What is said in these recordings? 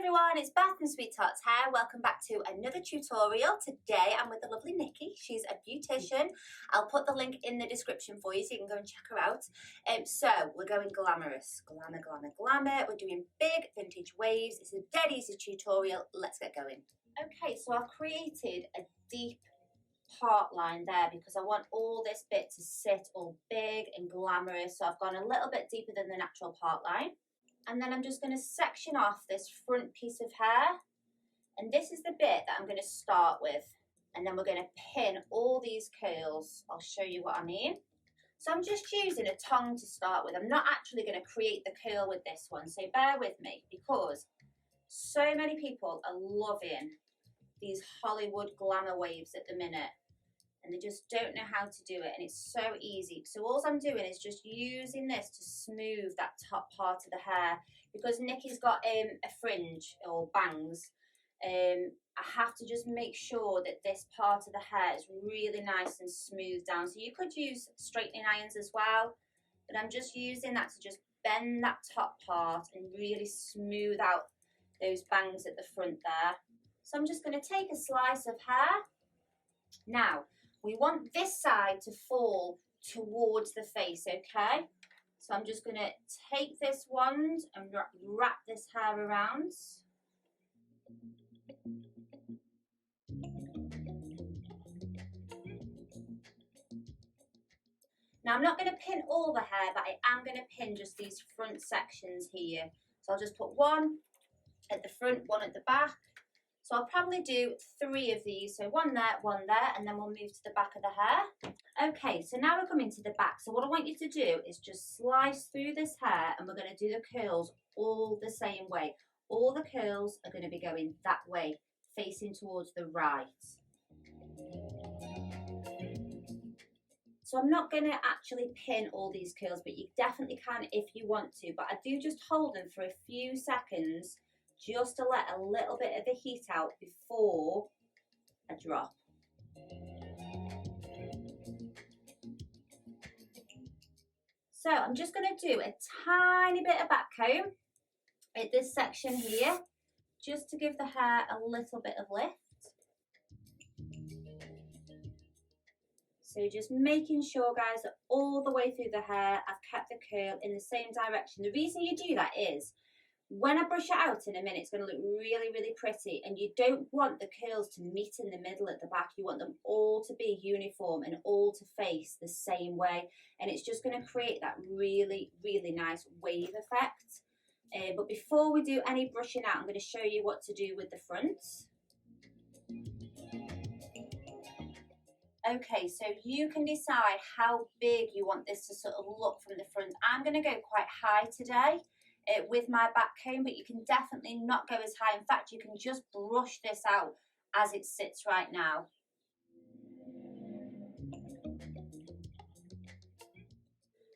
everyone, it's Beth from Sweet Tots Hair. Welcome back to another tutorial. Today I'm with the lovely Nikki. She's a beautician. I'll put the link in the description for you so you can go and check her out. So we're going glamorous. Glamour, glamour, glamour. We're doing big vintage waves. It's a dead easy tutorial. Let's get going. Okay, so I've created a deep part line there because I want all this bit to sit all big and glamorous. So I've gone a little bit deeper than the natural part line. And then I'm just going to section off this front piece of hair. And this is the bit that I'm going to start with. And then we're going to pin all these curls. I'll show you what I mean. So I'm just using a tongue to start with. I'm not actually going to create the curl with this one. So bear with me because so many people are loving these Hollywood glamour waves at the minute. And they just don't know how to do it, and it's so easy. So all I'm doing is just using this to smooth that top part of the hair. Because Nikki's got a fringe or bangs, I have to just make sure that this part of the hair is really nice and smooth down. So you could use straightening irons as well, but I'm just using that to just bend that top part and really smooth out those bangs at the front there. So I'm just going to take a slice of hair. Now, we want this side to fall towards the face, okay? So I'm just going to take this wand and wrap this hair around. Now I'm not going to pin all the hair, but I am going to pin just these front sections here. So I'll just put one at the front, one at the back. So I'll probably do 3 of these, so one there, and then we'll move to the back of the hair. Okay, so now we're coming to the back. So what I want you to do is just slice through this hair, and we're going to do the curls all the same way. All the curls are going to be going that way, facing towards the right. So I'm not going to actually pin all these curls, but you definitely can if you want to. But I do just hold them for a few seconds, just to let a little bit of the heat out before I drop. So I'm just going to do a tiny bit of back comb at this section here, just to give the hair a little bit of lift. So just making sure, guys, that all the way through the hair, I've kept the curl in the same direction. The reason you do that is, when I brush it out in a minute, it's going to look really, really pretty. And you don't want the curls to meet in the middle at the back. You want them all to be uniform and all to face the same way. And it's just going to create that really, really nice wave effect. But before we do any brushing out, I'm going to show you what to do with the front. Okay, so you can decide how big you want this to sort of look from the front. I'm going to go quite high today with my back comb, but you can definitely not go as high. In fact, you can just brush this out as it sits right now.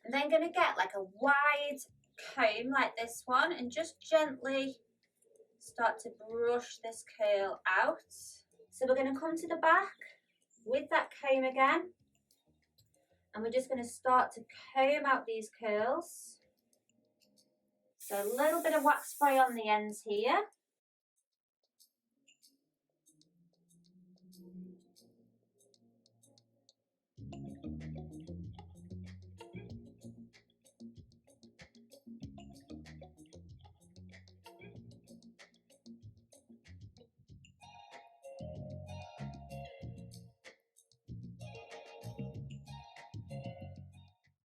And then going to get like a wide comb like this one and just gently start to brush this curl out. So we're going to come to the back with that comb again, and we're just going to start to comb out these curls. So a little bit of wax spray on the ends here.